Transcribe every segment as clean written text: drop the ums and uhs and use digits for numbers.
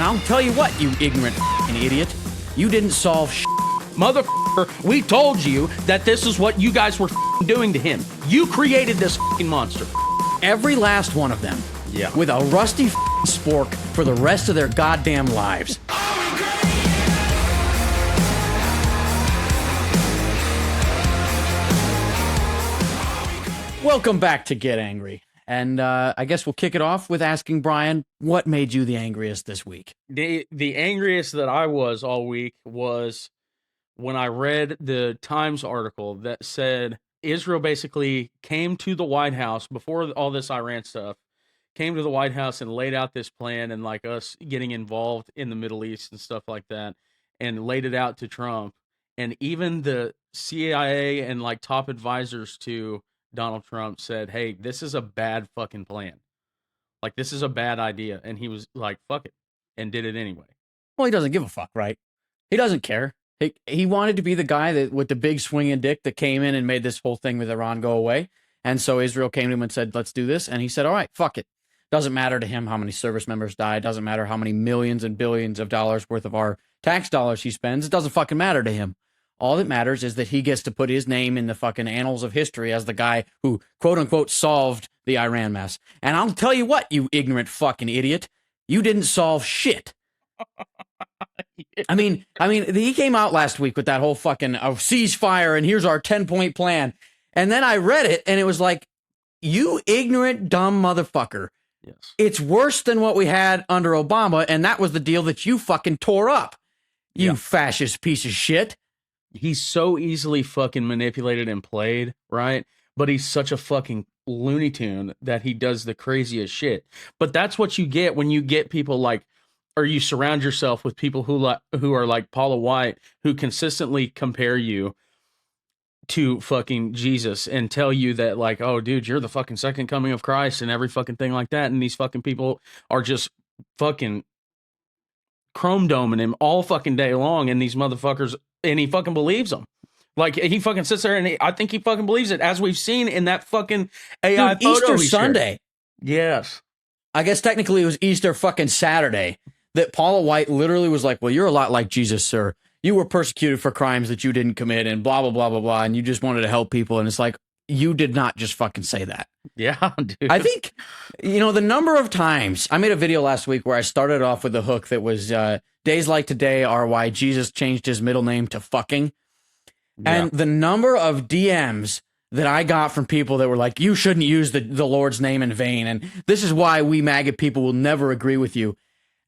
I'll tell you what, you ignorant fucking idiot. You didn't solve shit. Motherfucker, we told you that this is what you guys were doing to him. You created this monster. Every last one of them. Yeah. With a rusty spork for the rest of their goddamn lives. Welcome back to Get Angry. And I guess we'll kick it off with asking Bryan, what made you the angriest this week? The angriest that I was all week was when I read the Times article that said Israel basically came to the White House before all this Iran stuff, came to the White House and laid out this plan and like us getting involved in the Middle East and stuff like that, and laid it out to Trump. And even the CIA and like top advisors to Donald Trump said, hey, this is a bad fucking plan. Like, this is a bad idea. And he was like, fuck it, and did it anyway. Well, he doesn't give a fuck, right? He doesn't care. He wanted to be the guy that with the big swinging dick that came in and made this whole thing with Iran go away. And so Israel came to him and said, let's do this. And he said, all right, fuck it. Doesn't matter to him how many service members died. Doesn't matter how many millions and billions of dollars worth of our tax dollars he spends. It doesn't fucking matter to him. All that matters is that he gets to put his name in the fucking annals of history as the guy who, quote unquote, solved the Iran mess. And I'll tell you what, you ignorant fucking idiot, you didn't solve shit. I mean, he came out last week with that whole fucking ceasefire and here's our 10-point plan. And then I read it and it was like, you ignorant, dumb motherfucker. Yes. It's worse than what we had under Obama. And that was the deal that you fucking tore up. You fascist piece of shit. He's so easily fucking manipulated and played, right? But he's such a fucking Looney Tune that he does the craziest shit. But that's what you get when you get people like, or you surround yourself with people who are like Paula White, who consistently compare you to fucking Jesus and tell you that like, oh, dude, you're the fucking second coming of Christ and every fucking thing like that. And these fucking people are just fucking chrome doming him all fucking day long. And these motherfuckers, and he fucking believes them. Like, he fucking sits there and I think he fucking believes it, as we've seen in that fucking AI Dude, photo. Easter Sunday. Yes. I guess technically it was Easter fucking Saturday that Paula White literally was like, well, you're a lot like Jesus, sir. You were persecuted for crimes that you didn't commit and blah, blah, blah, blah, blah. And you just wanted to help people. And it's like, you did not just fucking say that. Yeah, dude. I think, the number of times I made a video last week where I started off with a hook that was days like today are why Jesus changed his middle name to fucking. Yeah. And the number of DMs that I got from people that were like, you shouldn't use the Lord's name in vain. And this is why we MAGA people will never agree with you.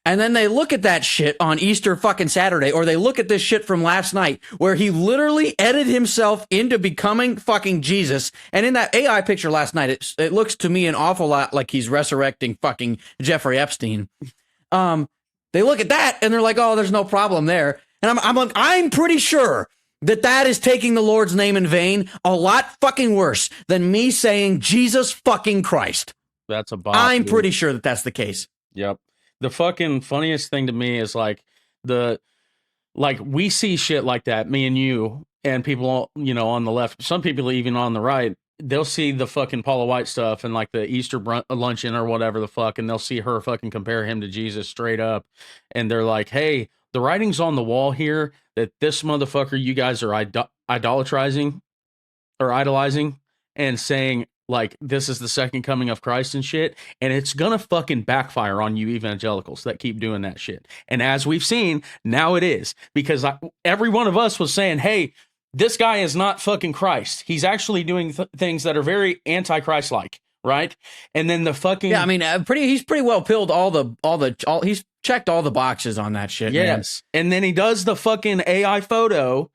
And then they look at that shit on Easter fucking Saturday, or they look at this shit from last night where he literally edited himself into becoming fucking Jesus. And in that AI picture last night, it looks to me an awful lot like he's resurrecting fucking Jeffrey Epstien. They look at that and they're like, oh, there's no problem there. And I'm pretty sure that is taking the Lord's name in vain a lot fucking worse than me saying Jesus fucking Christ. That's a bop, I'm dude. pretty sure that that's the case. Yep. The fucking funniest thing to me is like we see shit like that, me and you and people, on the left, some people even on the right, they'll see the fucking Paula White stuff and like the Easter luncheon or whatever the fuck. And they'll see her fucking compare him to Jesus straight up. And they're like, hey, the writing's on the wall here that this motherfucker, you guys are idolizing and saying like, this is the second coming of Christ and shit. And it's going to fucking backfire on you evangelicals that keep doing that shit. And as we've seen, now it is, because every one of us was saying, hey, this guy is not fucking Christ. He's actually doing things that are very anti-Christ-like. Right. And then the fucking. Yeah, I mean, he's pretty well pilled he's checked all the boxes on that shit. Yes. Man. And then he does the fucking AI photo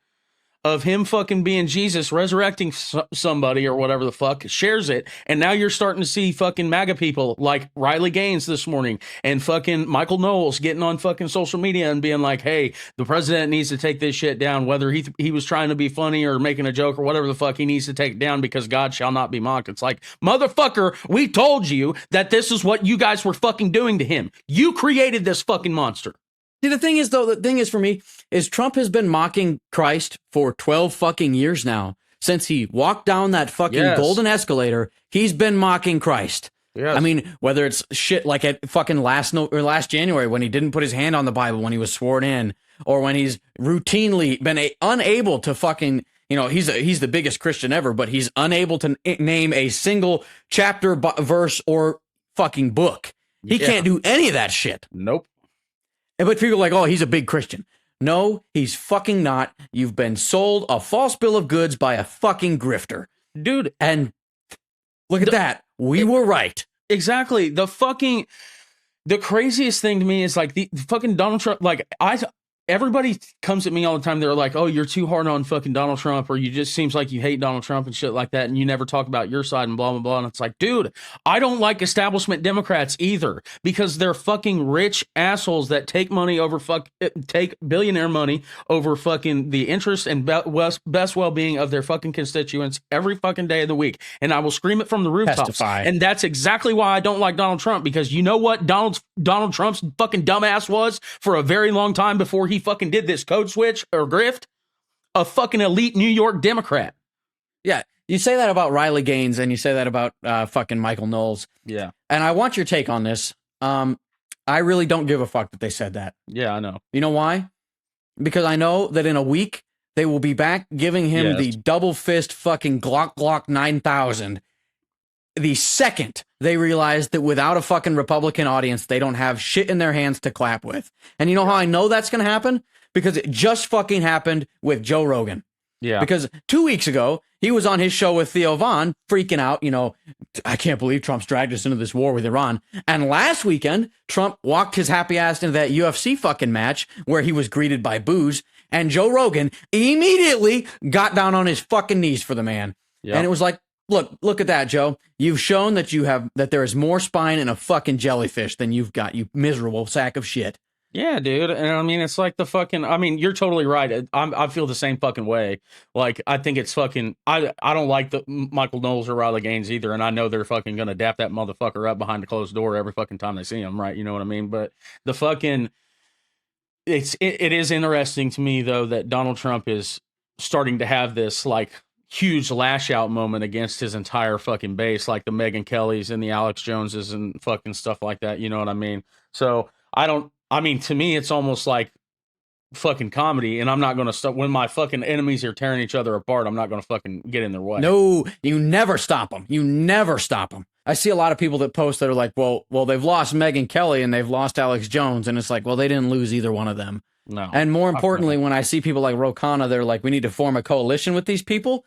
of him fucking being Jesus, resurrecting somebody or whatever the fuck, shares it. And now you're starting to see fucking MAGA people like Riley Gaines this morning and fucking Michael Knowles getting on fucking social media and being like, hey, the president needs to take this shit down, whether he was trying to be funny or making a joke or whatever the fuck, he needs to take it down because God shall not be mocked. It's like, motherfucker, we told you that this is what you guys were fucking doing to him. You created this fucking monster. See, the thing is for me is Trump has been mocking Christ for 12 fucking years now. Since he walked down that fucking golden escalator, he's been mocking Christ. Yes. I mean, whether it's shit like at fucking last January when he didn't put his hand on the Bible when he was sworn in, or when he's routinely been unable to fucking, he's the biggest Christian ever, but he's unable to name a single chapter, verse, or fucking book. He can't do any of that shit. Nope. But people are like, oh, he's a big Christian. No, he's fucking not. You've been sold a false bill of goods by a fucking grifter. Dude. And look at that. We were right. Exactly. The craziest thing to me is like the fucking Donald Trump. Like everybody comes at me all the time. They're like, oh, you're too hard on fucking Donald Trump, or you just seems like you hate Donald Trump and shit like that. And you never talk about your side and blah, blah, blah. And it's like, dude, I don't like establishment Democrats either, because they're fucking rich assholes that take money over take billionaire money over fucking the interest and best well-being of their fucking constituents every fucking day of the week. And I will scream it from the rooftops. Testify. And that's exactly why I don't like Donald Trump, because you know what Donald Trump's fucking dumbass was for a very long time before he fucking did this code switch or grift? A fucking elite New York Democrat. Yeah, you say that about Riley Gaines and you say that about fucking Michael Knowles. Yeah. And I want your take on this. I really don't give a fuck that they said that. Yeah, I know. You know why? Because I know that in a week they will be back giving him the double fist fucking Glock 9000. The second they realize that without a fucking Republican audience, they don't have shit in their hands to clap with. And you know how I know that's going to happen? Because it just fucking happened with Joe Rogan. Yeah. Because 2 weeks ago, he was on his show with Theo Von freaking out, I can't believe Trump's dragged us into this war with Iran. And last weekend, Trump walked his happy ass into that UFC fucking match where he was greeted by boos. And Joe Rogan immediately got down on his fucking knees for the man. Yep. And it was like, Look at that, Joe. You've shown that there is more spine in a fucking jellyfish than you've got, you miserable sack of shit. Yeah, dude. And I mean, it's like you're totally right. I feel the same fucking way. Like, I think it's fucking, I don't like the Michael Knowles or Riley Gaines either. And I know they're fucking going to dap that motherfucker up behind the closed door every fucking time they see him. Right. You know what I mean? But the fucking, it is interesting to me though, that Donald Trump is starting to have this like huge lash out moment against his entire fucking base, like the Megyn Kellys and the Alex Joneses and fucking stuff like that. You know what I mean? So to me, it's almost like fucking comedy, and I'm not going to stop when my fucking enemies are tearing each other apart. I'm not going to fucking get in their way. No, you never stop them. You never stop them. I see a lot of people that post that are like, well, they've lost Megyn Kelly and they've lost Alex Jones. And it's like, well, they didn't lose either one of them. No. And more importantly, when I see people like Ro Khanna, they're like, we need to form a coalition with these people.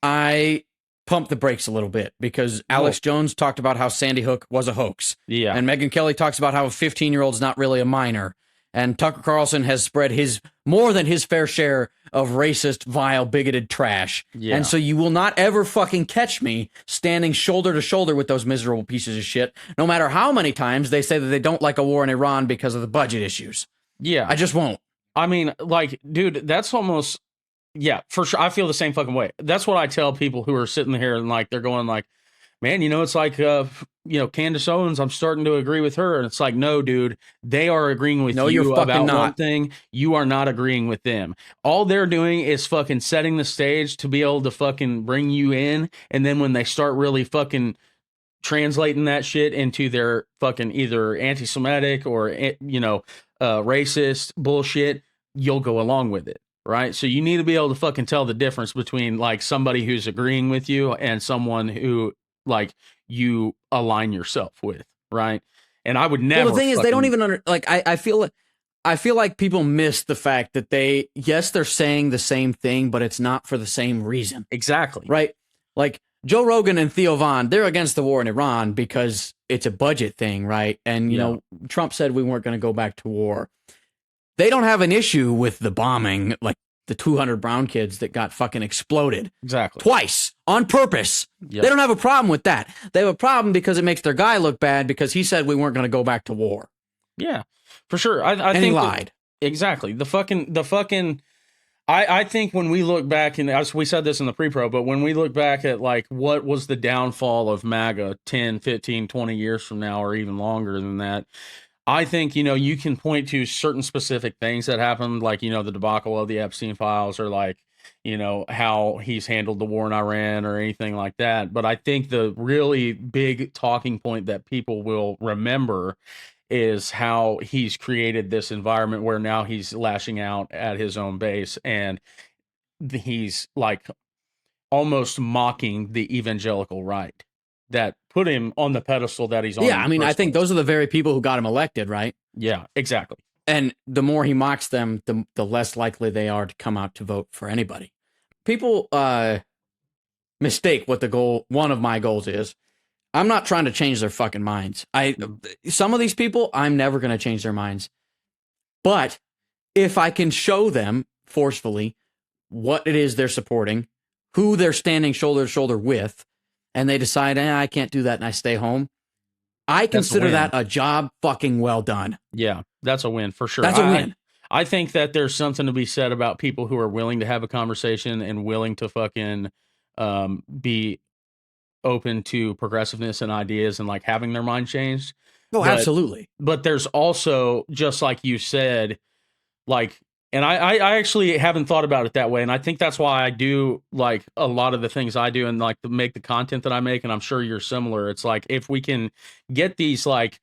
I pump the brakes a little bit, because Alex Jones talked about how Sandy Hook was a hoax. Yeah. And Megyn Kelly talks about how a 15-year-old's not really a minor. And Tucker Carlson has spread more than his fair share of racist, vile, bigoted trash. Yeah. And so you will not ever fucking catch me standing shoulder to shoulder with those miserable pieces of shit, no matter how many times they say that they don't like a war in Iran because of the budget issues. Yeah. I just won't. I mean, like, dude, that's almost... Yeah, for sure. I feel the same fucking way. That's what I tell people who are sitting here and like, they're going like, man, it's like, Candace Owens, I'm starting to agree with her. And it's like, no, dude, they are agreeing with you about one thing. You are not agreeing with them. All they're doing is fucking setting the stage to be able to fucking bring you in. And then when they start really fucking translating that shit into their fucking either anti-Semitic or, racist bullshit, you'll go along with it. Right. So you need to be able to fucking tell the difference between like somebody who's agreeing with you and someone who like you align yourself with. Right. And I would never. Well, the thing is, they don't even I feel like people miss the fact that they're saying the same thing, but it's not for the same reason. Exactly. Right. Like Joe Rogan and Theo Von, they're against the war in Iran because it's a budget thing. Right. And, Trump said we weren't going to go back to war. They don't have an issue with the bombing, like the 200 brown kids that got fucking exploded. Exactly. Twice, on purpose. Yep. They don't have a problem with that. They have a problem because it makes their guy look bad because he said we weren't going to go back to war. Yeah, for sure. I think he lied. Exactly. I think when we look back, and as we said this in the pre-pro, but when we look back at like what was the downfall of MAGA 10, 15, 20 years from now, or even longer than that, I think, you can point to certain specific things that happened, like, the debacle of the Epstien files, or like, how he's handled the war in Iran or anything like that. But I think the really big talking point that people will remember is how he's created this environment where now he's lashing out at his own base, and he's like almost mocking the evangelical right that put him on the pedestal that he's on. Yeah, I mean, I think those are the very people who got him elected, right? Yeah, exactly. And the more he mocks them, the less likely they are to come out to vote for anybody. People mistake what one of my goals is. I'm not trying to change their fucking minds. Some of these people, I'm never going to change their minds. But if I can show them forcefully what it is they're supporting, who they're standing shoulder to shoulder with, and they decide, I can't do that, and I stay home, I consider that a job fucking well done. Yeah, that's a win for sure. That's a win. I think that there's something to be said about people who are willing to have a conversation and willing to fucking be open to progressiveness and ideas and like having their mind changed. Oh, absolutely. But there's also, just like you said, like, and I actually haven't thought about it that way. And I think that's why I do like a lot of the things I do and like to make the content that I make. And I'm sure you're similar. It's like, if we can get these like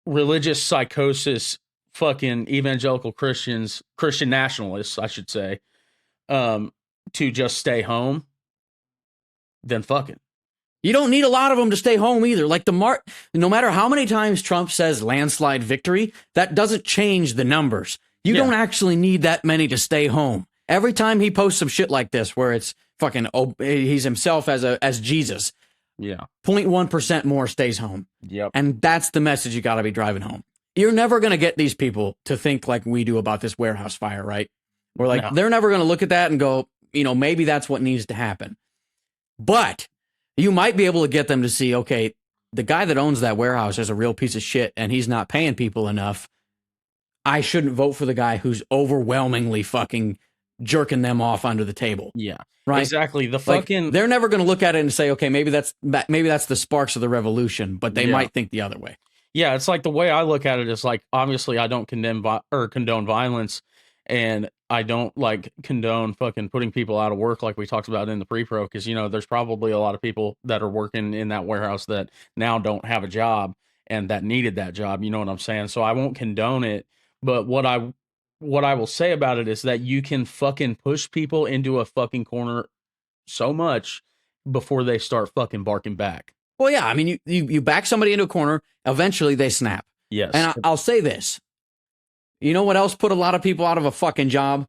religious psychosis fucking evangelical Christian nationalists, I should say, to just stay home, then fuck it. You don't need a lot of them to stay home either. Like no matter how many times Trump says landslide victory, that doesn't change the numbers. You don't actually need that many to stay home. Every time he posts some shit like this, where it's fucking, he's himself as Jesus. Yeah. 0.1% more stays home. Yep. And that's the message you got to be driving home. You're never going to get these people to think like we do about this warehouse fire, right? We're like, they're never going to look at that and go, maybe that's what needs to happen. But you might be able to get them to see, okay, the guy that owns that warehouse is a real piece of shit and he's not paying people enough. I shouldn't vote for the guy who's overwhelmingly fucking jerking them off under the table. Yeah, right. Exactly. They're never going to look at it and say, okay, maybe that's the sparks of the revolution, but they might think the other way. Yeah, it's like the way I look at it is like, obviously I don't condone violence, and I don't like condone fucking putting people out of work like we talked about in the pre-pro, because there's probably a lot of people that are working in that warehouse that now don't have a job and that needed that job. You know what I'm saying? So I won't condone it. But what I will say about it is that you can fucking push people into a fucking corner so much before they start fucking barking back. Well, yeah, I mean, you back somebody into a corner, eventually they snap. Yes. And I'll say this. You know what else put a lot of people out of a fucking job?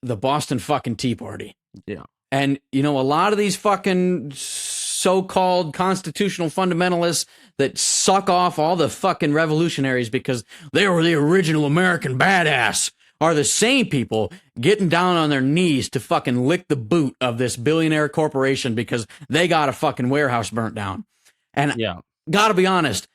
The Boston fucking Tea Party. Yeah. And, a lot of these fucking so-called constitutional fundamentalists that suck off all the fucking revolutionaries because they were the original American badass are the same people getting down on their knees to fucking lick the boot of this billionaire corporation because they got a fucking warehouse burnt down. And gotta be honest,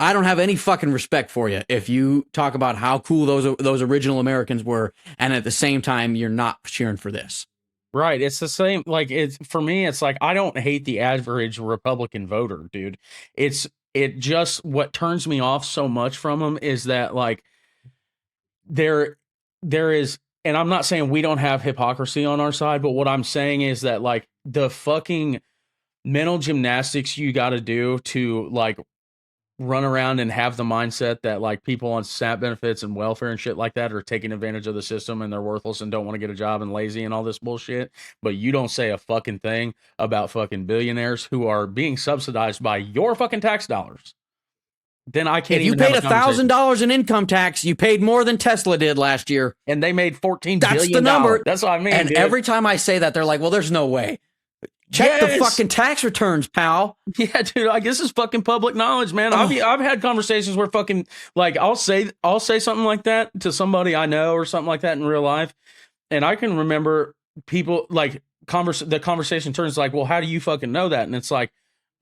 I don't have any fucking respect for you if you talk about how cool those original Americans were, and at the same time you're not cheering for this. Right. It's the same. Like, for me, it's like, I don't hate the average Republican voter, dude. What turns me off so much from them is that, like, there is, and I'm not saying we don't have hypocrisy on our side, but what I'm saying is that, like, the fucking mental gymnastics you got to do to, like, run around and have the mindset that like people on SNAP benefits and welfare and shit like that are taking advantage of the system and they're worthless and don't want to get a job and lazy and all this bullshit. But you don't say a fucking thing about fucking billionaires who are being subsidized by your fucking tax dollars. Then I can't. If you paid $1,000 in income tax, you paid more than Tesla did last year, and they made $14 billion. That's the number. That's what I mean. And dude, every time I say that, they're like, "Well, there's no way." Check the fucking tax returns, pal. Yeah, dude. I guess it's fucking public knowledge, man. I've had conversations where fucking like I'll say something like that to somebody I know or something like that in real life, and I can remember people like the conversation turns like, well, how do you fucking know that? And it's like,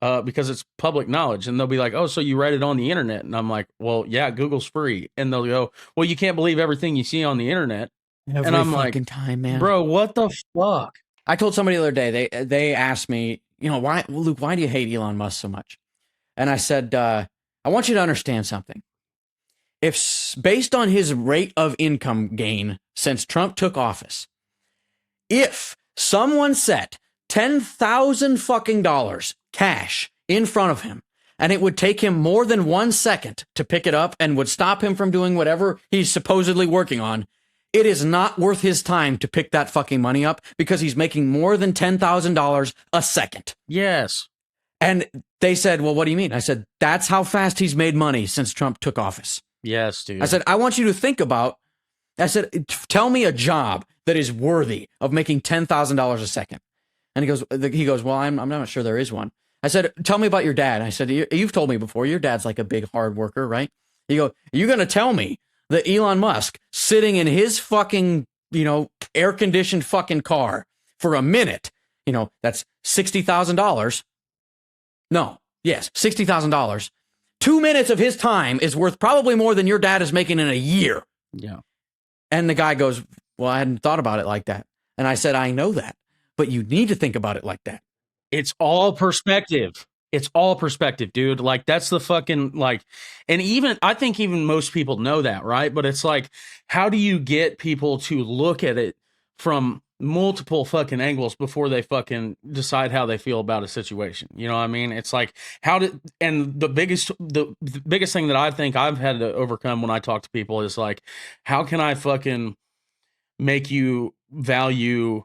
because it's public knowledge, and they'll be like, oh, so you read it on the internet? And I'm like, well, yeah, Google's free, and they'll go, well, you can't believe everything you see on the internet. And I'm like, time, man, bro, what the fuck? I told somebody the other day, they asked me, why, Luke, why do you hate Elon Musk so much? And I said, I want you to understand something. If based on his rate of income gain since Trump took office, if someone set 10,000 fucking dollars cash in front of him, and it would take him more than 1 second to pick it up and would stop him from doing whatever he's supposedly working on, it is not worth his time to pick that fucking money up because he's making more than $10,000 a second. Yes. And they said, well, what do you mean? I said, that's how fast he's made money since Trump took office. Yes, dude. I said, I want you to think about, I said, tell me a job that is worthy of making $10,000 a second. And he goes, well, I'm not sure there is one. I said, tell me about your dad. I said, you've told me before, your dad's like a big hard worker, right? You go, you're going to tell me that Elon Musk sitting in his fucking, air conditioned fucking car for a minute, that's $60,000. No, yes, $60,000. 2 minutes of his time is worth probably more than your dad is making in a year. Yeah. And the guy goes, well, I hadn't thought about it like that. And I said, I know that, but you need to think about it like that. It's all perspective. It's all perspective, dude. Like, that's the fucking, like, and I think even most people know that, right? But it's like, how do you get people to look at it from multiple fucking angles before they fucking decide how they feel about a situation? You know what I mean? It's like, and the biggest thing that I think I've had to overcome when I talk to people is like, how can I fucking make you value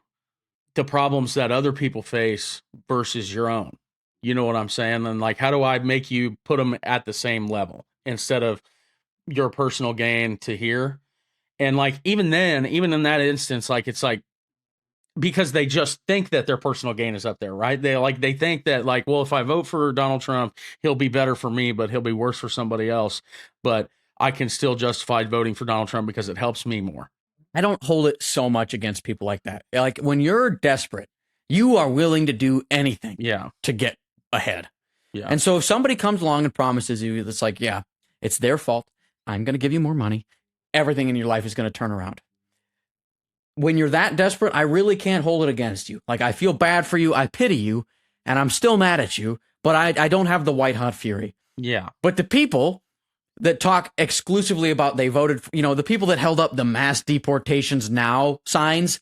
the problems that other people face versus your own? You know what I'm saying? And like, how do I make you put them at the same level instead of your personal gain to here? And like, even in that instance, like, it's like, because they just think that their personal gain is up there, right? They think that like, well, if I vote for Donald Trump, he'll be better for me, but he'll be worse for somebody else. But I can still justify voting for Donald Trump because it helps me more. I don't hold it so much against people like that. Like, when you're desperate, you are willing to do anything to get ahead. Yeah. And so if somebody comes along and promises you, it's like, yeah, it's their fault. I'm going to give you more money. Everything in your life is going to turn around. When you're that desperate, I really can't hold it against you. Like, I feel bad for you. I pity you, and I'm still mad at you, but I don't have the white hot fury. Yeah. But the people that talk exclusively about they voted, the people that held up the mass deportations now signs,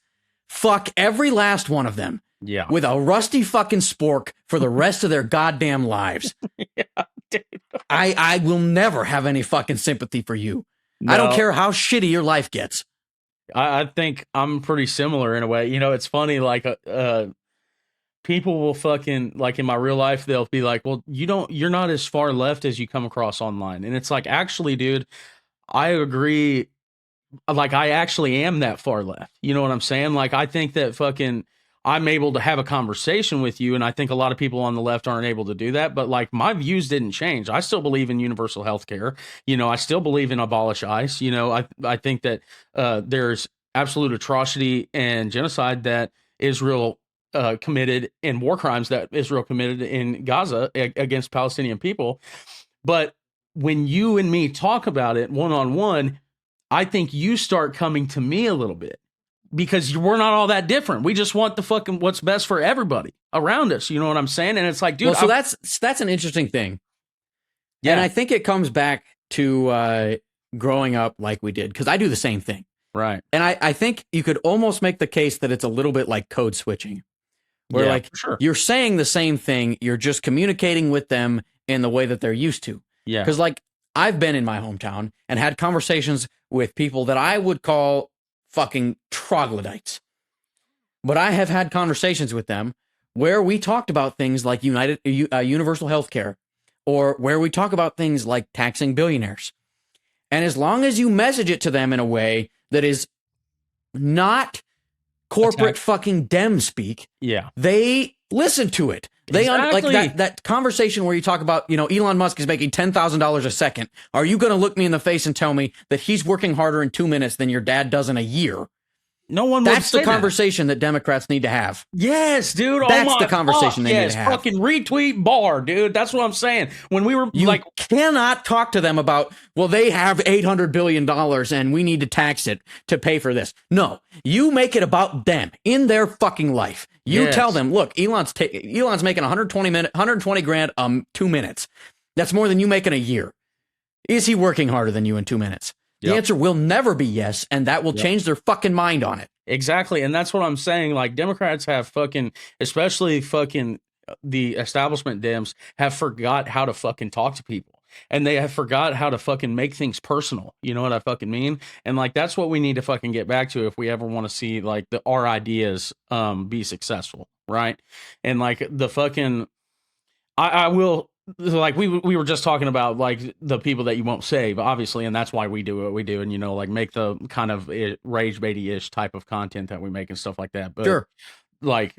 fuck every last one of them. Yeah. With a rusty fucking spork for the rest of their goddamn lives. Yeah, dude. I will never have any fucking sympathy for you. No. I don't care how shitty your life gets. I think I'm pretty similar in a way. It's funny, like, people will fucking, like, in my real life, they'll be like, well, you're not as far left as you come across online. And it's like, actually, dude, I agree. Like, I actually am that far left. You know what I'm saying? Like, I think that fucking, I'm able to have a conversation with you, and I think a lot of people on the left aren't able to do that. But like, my views didn't change. I still believe in universal health care. I still believe in abolish ICE. I think that there's absolute atrocity and genocide that Israel committed, and war crimes that Israel committed in Gaza against Palestinian people. But when you and me talk about it one-on-one, I think you start coming to me a little bit. Because we're not all that different. We just want the fucking what's best for everybody around us. You know what I'm saying? And it's like, dude. Well, so that's an interesting thing. Yeah. And I think it comes back to growing up like we did. Because I do the same thing. Right. And I think you could almost make the case that it's a little bit like code switching. Where you're saying the same thing. You're just communicating with them in the way that they're used to. Yeah. Because like, I've been in my hometown and had conversations with people that I would call fucking troglodytes. But I have had conversations with them where we talked about things like universal health care, or where we talk about things like taxing billionaires. And as long as you message it to them in a way that is not corporate fucking Dem speak, they listen to it. They like that conversation where you talk about, Elon Musk is making $10,000 a second. Are you going to look me in the face and tell me that he's working harder in 2 minutes than your dad does in a year? No one. That's the conversation that Democrats need to have. Yes, dude. That's the conversation they need to have. Fucking retweet bar, dude. That's what I'm saying. When we were cannot talk to them about, well, they have $800 billion and we need to tax it to pay for this. No, you make it about them in their fucking life. You tell them, look, Elon's making 120 grand 2 minutes. That's more than you make in a year. Is he working harder than you in 2 minutes? The answer will never be yes, and that will change their fucking mind on it. Exactly. And that's what I'm saying. Like, Democrats have fucking, especially fucking the establishment Dems, have forgot how to fucking talk to people. And they have forgot how to fucking make things personal. You know what I fucking mean? And like, that's what we need to fucking get back to if we ever want to see like our ideas be successful. Right. And like the fucking, I will, like we were just talking about like the people that you won't save, obviously, and that's why we do what we do, and you know, like make the kind of rage baity-ish type of content that we make and stuff like that. But Sure. like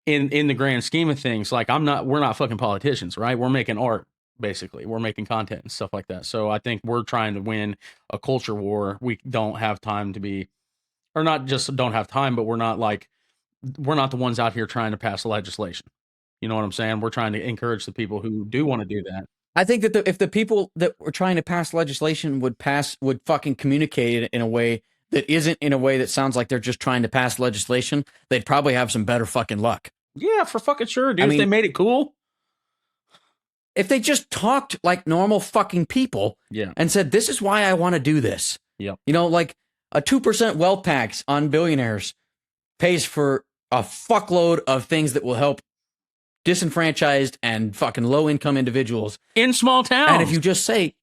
in the grand scheme of things, like we're not fucking politicians, right? We're making art, basically. We're making content and stuff like that. So I think we're trying to win a culture war. We don't have time to be, or not just don't have time, but we're not the ones out here trying to pass legislation. You know what I'm saying? We're trying to encourage the people who do want to do that. I think that if the people that were trying to pass legislation would fucking communicate it in a way that isn't in a way that sounds like they're just trying to pass legislation, they'd probably have some better fucking luck. Yeah, for fucking sure, dude. I If mean, they made it cool. If they just talked like normal fucking people Yeah. and said, this is why I want to do this. Yep. You know, like a 2% wealth tax on billionaires pays for a fuckload of things that will help disenfranchised and fucking low income individuals in small towns. And if you just say,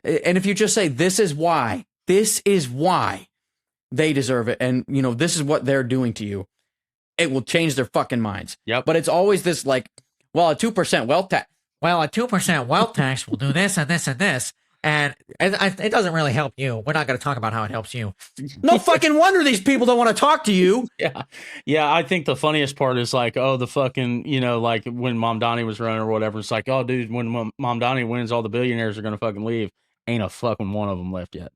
this is why they deserve it. And you know, this is what they're doing to you. It will change their fucking minds. Yep. But it's always this like, well, a 2% wealth tax. Well, a 2% wealth tax will do this and this and this. And it doesn't really help you. We're not going to talk about how it helps you. No fucking wonder these people don't want to talk to you. Yeah. Yeah. I think the funniest part is like, oh, the fucking, you know, like when Mom Donnie was running or whatever, it's like, oh, dude, when Mom Donnie wins, all the billionaires are going to fucking leave. Ain't a fucking one of them left yet.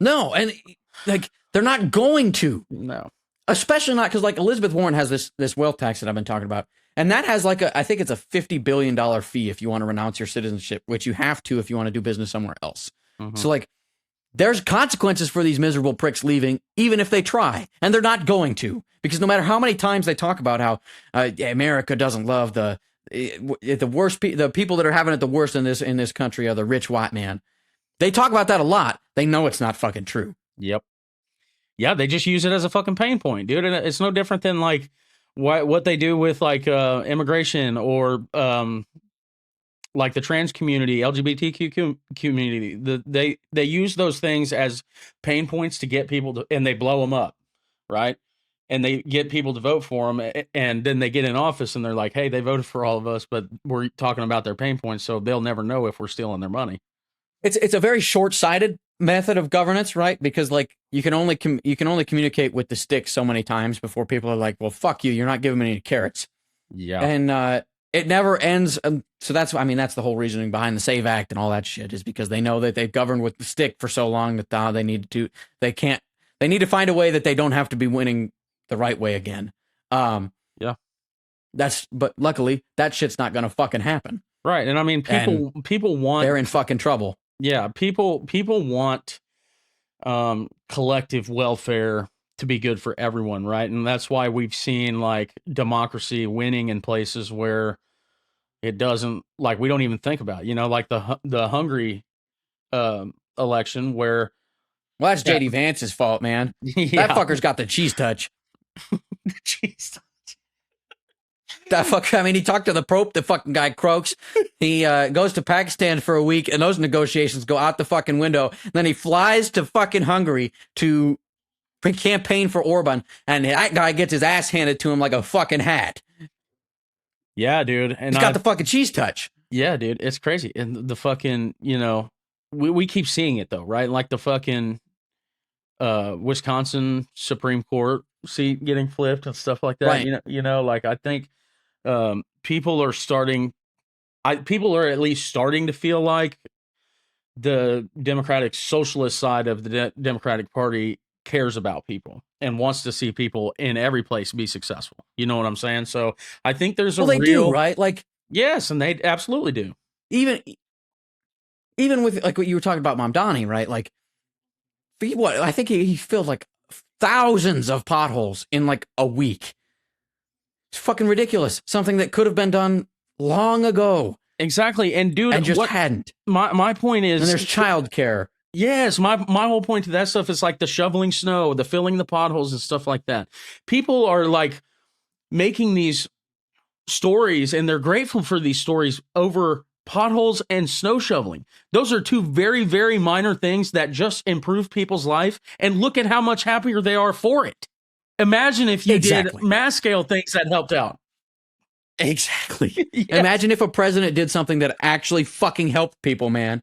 No. And like, they're not going to. No. Especially not because like Elizabeth Warren has this wealth tax that I've been talking about. And that has like I think it's a $50 billion fee if you want to renounce your citizenship, which you have to if you want to do business somewhere else. Mm-hmm. So like there's consequences for these miserable pricks leaving, even if they try. And they're not going to, because no matter how many times they talk about how America doesn't love the worst, the people that are having it the worst in this country are the rich white man. They talk about that a lot. They know it's not fucking true. Yep. Yeah, they just use it as a fucking pain point, dude. And it's no different than like what they do with like immigration or like the trans community, LGBTQ community. They use those things as pain points to get people to, and they blow them up, right? And they get people to vote for them, and then they get in office and they're like, hey, they voted for all of us, but we're talking about their pain points, so they'll never know if we're stealing their money. It's a very short-sighted method of governance, right? Because like you can only communicate with the stick so many times before people are like, well, fuck you, you're not giving me any carrots. Yeah. And it never ends. So that's the whole reasoning behind the SAVE Act and all that shit, is because they know that they've governed with the stick for so long that they need to find a way that they don't have to be winning the right way again. Yeah. But luckily that shit's not going to fucking happen. Right. And I mean, people want, they're in fucking trouble. Yeah, people want collective welfare to be good for everyone, right? And that's why we've seen like democracy winning in places where it doesn't, like we don't even think about, you know, like the Hungary election where. Well, that's JD Vance's fault, man. Yeah. That fucker's got the cheese touch. The cheese touch. That fucker, I mean, he talked to the Pope, the fucking guy croaks. He goes to Pakistan for a week, and those negotiations go out the fucking window. Then he flies to fucking Hungary to campaign for Orban, and that guy gets his ass handed to him like a fucking hat. Yeah, dude. And he's got the fucking cheese touch. Yeah, dude, it's crazy. And the fucking, you know, we keep seeing it, though, right? Like the fucking Wisconsin Supreme Court seat getting flipped and stuff like that. Right. You know, like I think people are at least starting to feel like the Democratic Socialist side of the Democratic Party cares about people and wants to see people in every place be successful. You know what I'm saying? So I think there's they do, right? Like, yes, and they absolutely do. Even with like what you were talking about, Mom Donnie, right? Like, what I think he filled like thousands of potholes in like a week. It's fucking ridiculous. Something that could have been done long ago. Exactly. And dude, and just hadn't. My point is, and there's childcare Yes, my whole point to that stuff is like the shoveling snow, the filling the potholes and stuff like that. People are like making these stories and they're grateful for these stories over potholes and snow shoveling. Those are two very, very minor things that just improve people's life. And look at how much happier they are for it. Imagine if you did mass scale things that helped out. Exactly. Yes. Imagine if a president did something that actually fucking helped people, man.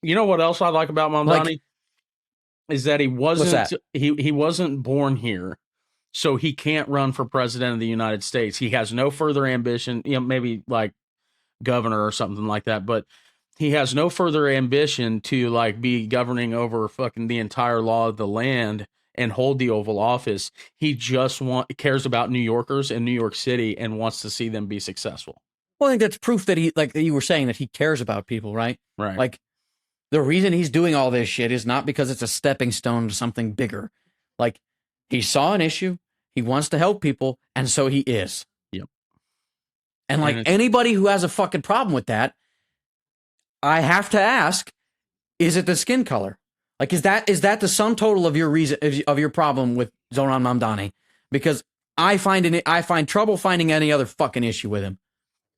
You know what else I like about Mamdani? Is that he wasn't he wasn't born here. So he can't run for president of the United States. He has no further ambition, maybe like governor or something like that, but he has no further ambition to like be governing over fucking the entire law of the land and hold the Oval Office. He just cares about New Yorkers and New York City and wants to see them be successful. Well, I think that's proof that he, like you were saying, that he cares about people, right? Right. Like the reason he's doing all this shit is not because it's a stepping stone to something bigger. Like he saw an issue, he wants to help people, and so he is. Yep. And like anybody who has a fucking problem with that, I have to ask, is it the skin color? Like, is that the sum total of your reason of your problem with Zoran Mamdani? Because I find trouble finding any other fucking issue with him.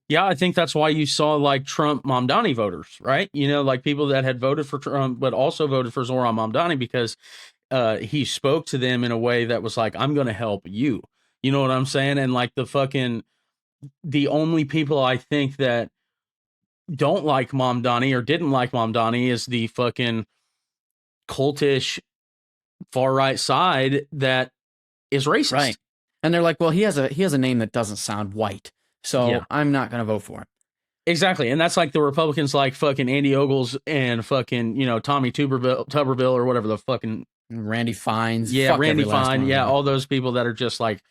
Yeah, I think that's why you saw like Trump Mamdani voters, right? You know, like people that had voted for Trump, but also voted for Zoran Mamdani because he spoke to them in a way that was like, I'm going to help you. You know what I'm saying? And like the only people I think that don't like Mamdani or didn't like Mamdani is the fucking cultish far right side that is racist. Right. And they're like, well, he has a name that doesn't sound white. So I'm not going to vote for him. Exactly. And that's like the Republicans like fucking Andy Ogles and fucking, Tommy Tuberville or whatever the fucking Randy Fines. Yeah, Randy Fine. Yeah, all those people that are just like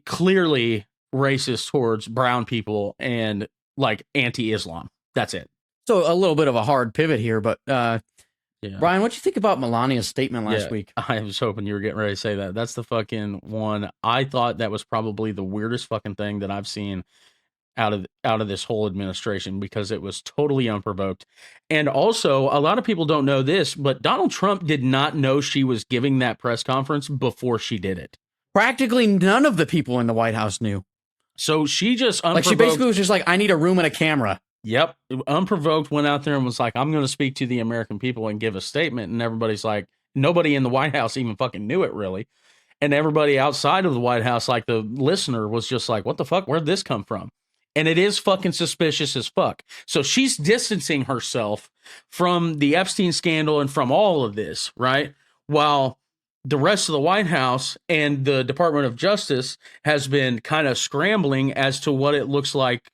clearly racist towards brown people and like anti-Islam. That's it. So a little bit of a hard pivot here, but Brian, what'd you think about Melania's statement last week? I was hoping you were getting ready to say that. That's the fucking one. I thought that was probably the weirdest fucking thing that I've seen out of this whole administration because it was totally unprovoked. And also, a lot of people don't know this, but Donald Trump did not know she was giving that press conference before she did it. Practically none of the people in the White House knew. So she just unprovoked. Like she basically was just like, I need a room and a camera. Yep. Unprovoked went out there and was like, I'm going to speak to the American people and give a statement. And everybody's like, nobody in the White House even fucking knew it really. And everybody outside of the White House, like the listener, was just like, what the fuck? Where'd this come from? And it is fucking suspicious as fuck. So she's distancing herself from the Epstien scandal and from all of this, right? While the rest of the White House and the Department of Justice has been kind of scrambling as to what it looks like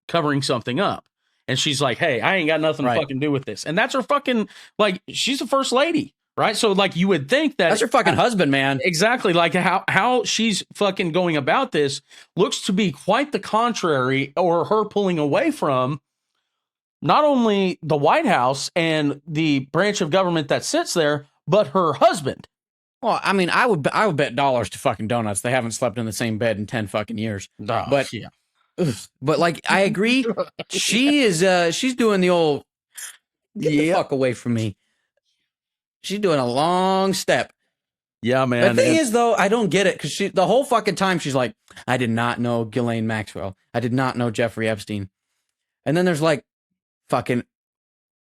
covering something up. And she's like, hey, I ain't got nothing to fucking do with this. And that's her fucking, like, she's the first lady, right? So, like, you would think that... That's her fucking husband, man. Exactly. Like, how she's fucking going about this looks to be quite the contrary, or her pulling away from not only the White House and the branch of government that sits there, but her husband. Well, I mean, I would bet dollars to fucking donuts they haven't slept in the same bed in 10 fucking years. Oh, but yeah. But like, I agree. She's doing the old get the fuck away from me. She's doing a long step. Yeah, man. The thing is, though, I don't get it because the whole fucking time she's like, I did not know Ghislaine Maxwell. I did not know Jeffrey Epstein. And then there's like fucking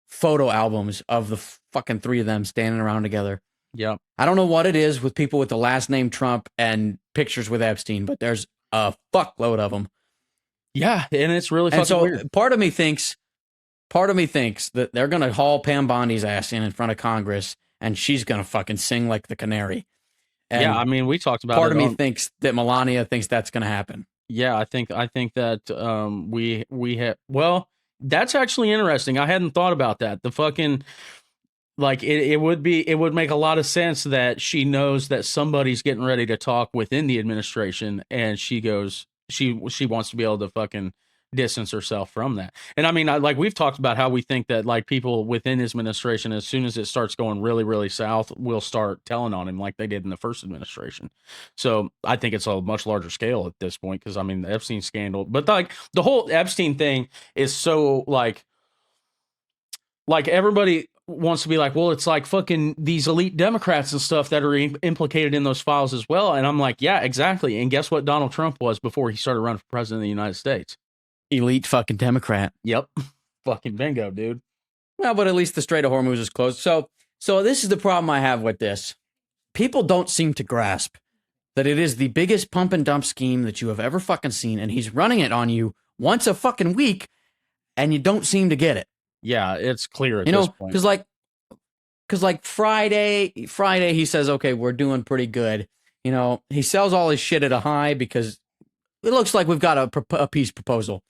photo albums of the fucking three of them standing around together. Yeah. I don't know what it is with people with the last name Trump and pictures with Epstein, but there's a fuckload of them. Yeah, and it's really fucking weird. Part of me thinks that they're gonna haul Pam Bondi's ass in front of Congress, and she's gonna fucking sing like the canary. And yeah, I mean, we talked about. Part of me thinks that Melania thinks that's gonna happen. Yeah, I think that we have. Well, that's actually interesting. I hadn't thought about that. The fucking like it would make a lot of sense that she knows that somebody's getting ready to talk within the administration, and she goes. She wants to be able to fucking distance herself from that. And I mean, like we've talked about how we think that like people within his administration, as soon as it starts going really, really south, will start telling on him like they did in the first administration. So I think it's a much larger scale at this point because I mean the Epstein scandal, but like the whole Epstein thing is so like everybody wants to be like, well, it's like fucking these elite Democrats and stuff that are implicated in those files as well. And I'm like, yeah, exactly. And guess what Donald Trump was before he started running for president of the United States? Elite fucking Democrat. Yep. Fucking bingo, dude. Well, but at least the Strait of Hormuz is closed. So this is the problem I have with this. People don't seem to grasp that it is the biggest pump and dump scheme that you have ever fucking seen, and he's running it on you once a fucking week, and you don't seem to get it. Yeah, it's clear at this point. Because like Friday he says, okay, we're doing pretty good. You know, he sells all his shit at a high because it looks like we've got a peace proposal.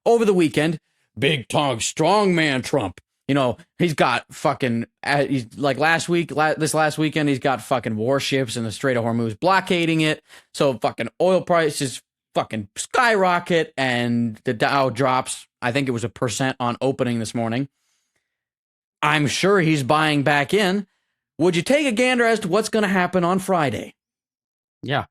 Over the weekend, big tongue, strong man Trump. You know, he's got fucking, he's like this last weekend, he's got fucking warships in the Strait of Hormuz blockading it. So fucking oil prices fucking skyrocket and the Dow drops. I think it was 1% on opening this morning. I'm sure he's buying back in. Would you take a gander as to what's going to happen on Friday? Yeah,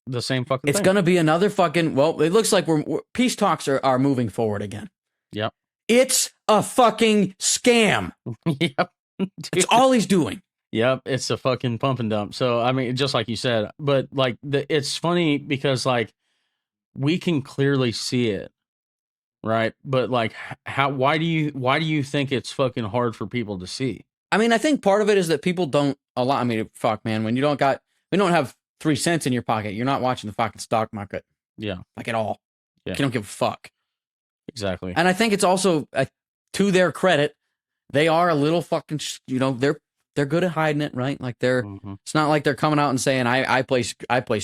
the same fucking It's thing. going to be another fucking, well, it looks like peace talks are moving forward again. Yep. It's a fucking scam. Yep. It's all he's doing. Yep, it's a fucking pump and dump. So, I mean, just like you said, but like it's funny because like we can clearly see it, right? But like why do you think it's fucking hard for people to see? I mean, I think part of it is that people don't I mean, fuck, man, when you don't have 3 cents in your pocket, you're not watching the fucking stock market. Yeah. Like at all. Yeah. You don't give a fuck. Exactly. And I think it's also to their credit, they are a little fucking, you know, they're good at hiding it, right? Like it's not like they're coming out and saying I place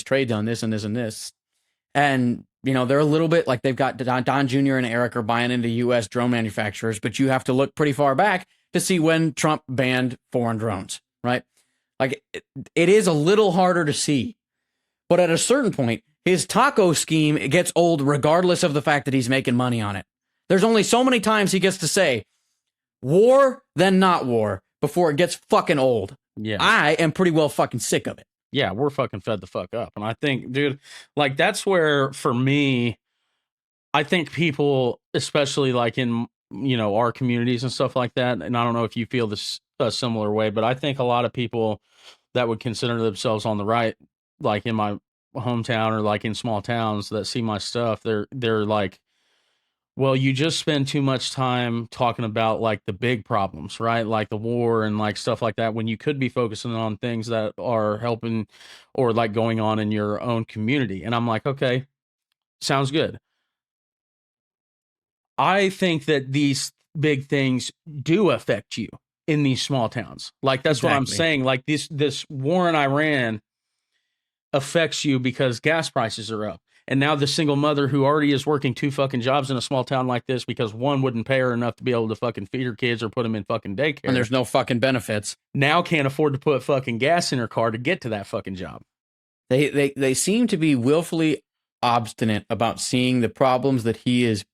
trades on this and this and this. And, you know, they're a little bit like they've got Don Jr. and Eric are buying into U.S. drone manufacturers, but you have to look pretty far back to see when Trump banned foreign drones, right? Like it is a little harder to see. But at a certain point, his taco scheme gets old regardless of the fact that he's making money on it. There's only so many times he gets to say war, then not war, before it gets fucking old. Yeah. I am pretty well fucking sick of it. Yeah, we're fucking fed the fuck up. And I think, dude, like that's where, for me, I think people, especially like in, you know, our communities and stuff like that, and I don't know if you feel this a similar way, but I think a lot of people that would consider themselves on the right, like in my hometown or like in small towns that see my stuff, they're like, well, you just spend too much time talking about like the big problems, right? Like the war and like stuff like that, when you could be focusing on things that are helping or like going on in your own community. And I'm like, okay, sounds good. I think that these big things do affect you in these small towns. Like that's what I'm saying. Like this war in Iran affects you because gas prices are up. And now the single mother who already is working 2 fucking jobs in a small town like this because one wouldn't pay her enough to be able to fucking feed her kids or put them in fucking daycare. And there's no fucking benefits. Now can't afford to put fucking gas in her car to get to that fucking job. They seem to be willfully obstinate about seeing the problems that he is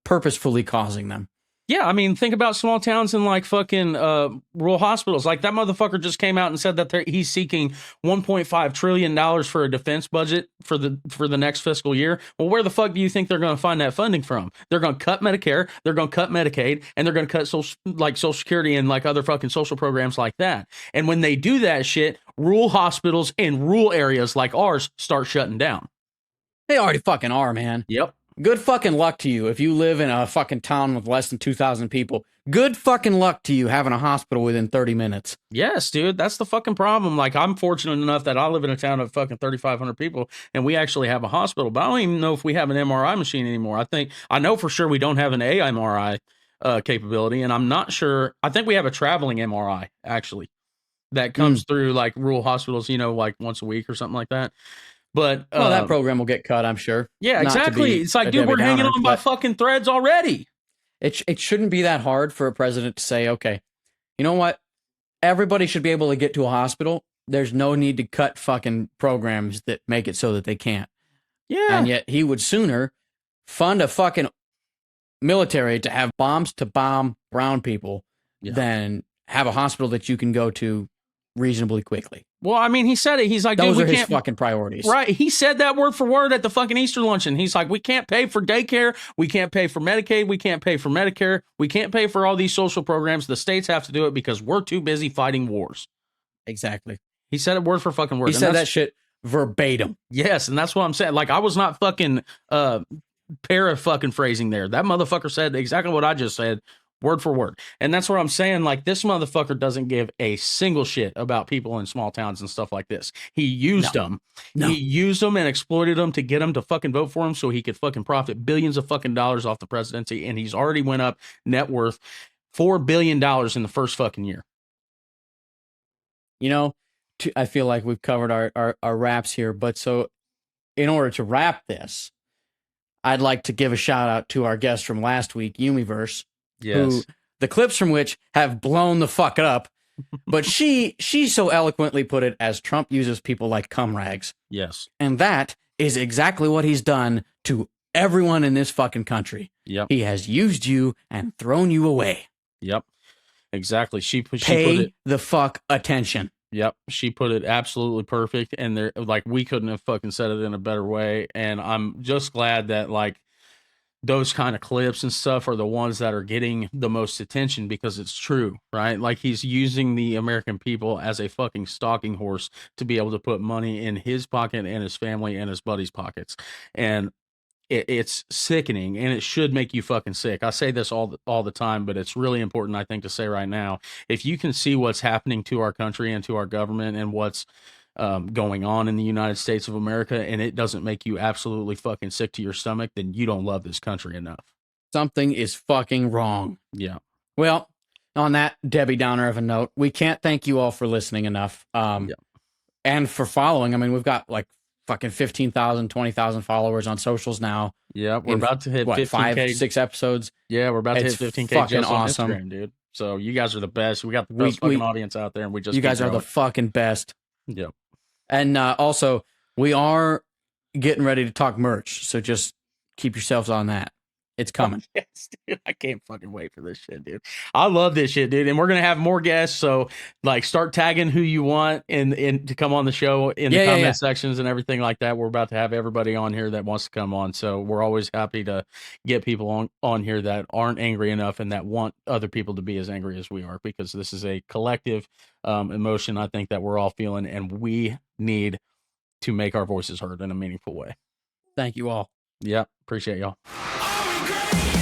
purposefully causing them. Yeah, I mean, think about small towns and like fucking rural hospitals. Like that motherfucker just came out and said that he's seeking $1.5 trillion for a defense budget for the next fiscal year. Well, where the fuck do you think they're going to find that funding from? They're going to cut Medicare, they're going to cut Medicaid, and they're going to cut Social Security and like other fucking social programs like that. And when they do that shit, rural hospitals in rural areas like ours start shutting down. They already fucking are, man. Yep. Good fucking luck to you if you live in a fucking town with less than 2,000 people. Good fucking luck to you having a hospital within 30 minutes. Yes, dude. That's the fucking problem. Like, I'm fortunate enough that I live in a town of fucking 3,500 people, and we actually have a hospital. But I don't even know if we have an MRI machine anymore. I know for sure we don't have an AMRI capability, and I'm not sure. I think we have a traveling MRI, actually, that comes through, like, rural hospitals, you know, like once a week or something like that. But well, that program will get cut, I'm sure. Yeah, exactly. It's like, dude, we're hanging on by fucking threads already. It shouldn't be that hard for a president to say, okay, you know what? Everybody should be able to get to a hospital. There's no need to cut fucking programs that make it so that they can't. Yeah. And yet he would sooner fund a fucking military to have bombs to bomb brown people than have a hospital that you can go to reasonably quickly. Well, I mean, he said it. He's like, those dude, are we his can't. fucking priorities. Right. He said that word for word at the fucking Easter luncheon. He's like, we can't pay for daycare. We can't pay for Medicaid. We can't pay for Medicare. We can't pay for all these social programs. The states have to do it because we're too busy fighting wars. Exactly. He said it word for fucking word. He said that shit verbatim. Yes, and that's what I'm saying. Like, I was not fucking para fucking phrasing there. That motherfucker said exactly what I just said, word for word. And that's what I'm saying. Like, this motherfucker doesn't give a single shit about people in small towns and stuff like this. He used them. No. He used them and exploited them to get them to fucking vote for him so he could fucking profit billions of fucking dollars off the presidency. And he's already went up net worth $4 billion in the first fucking year. You know, I feel like we've covered our wraps here, but so in order to wrap this, I'd like to give a shout out to our guest from last week, Yumiverse, who the clips from which have blown the fuck up. But she so eloquently put it as Trump uses people like cum rags. Yes. And that is exactly what he's done to everyone in this fucking country. Yep. He has used you and thrown you away. Yep. Exactly. She put Pay it the fuck attention. Yep, she put it absolutely perfect, and there, like, we couldn't have fucking said it in a better way. And I'm just glad that, like, those kind of clips and stuff are the ones that are getting the most attention because it's true, right? Like, he's using the American people as a fucking stalking horse to be able to put money in his pocket and his family and his buddies' pockets, and it's sickening, and it should make you fucking sick. I say this all the time, but it's really important, I think, to say right now. If you can see what's happening to our country and to our government and what's going on in the United States of America, and it doesn't make you absolutely fucking sick to your stomach, then you don't love this country enough. Something is fucking wrong. Yeah. Well, on that Debbie Downer of a note, we can't thank you all for listening enough. And for following. I mean, we've got like fucking 15,000, 20,000 followers on socials now. Yeah, we're about to hit 15K. 5-6 episodes. Yeah, we're about to hit 15K fucking just awesome. on Instagram, dude. So you guys are the best. We got the best fucking audience out there, and we just you guys are the fucking best. Yep. And also, we are getting ready to talk merch, so just keep yourselves on that. It's coming. Yes, dude. I can't fucking wait for this shit, dude. I love this shit, dude. And we're gonna have more guests. So, like, start tagging who you want and to come on the show in the comment sections and everything like that. We're about to have everybody on here that wants to come on. So we're always happy to get people on here that aren't angry enough and that want other people to be as angry as we are, because this is a collective emotion, I think, that we're all feeling, and we need to make our voices heard in a meaningful way. Thank you all. Yeah, appreciate y'all. Are we great?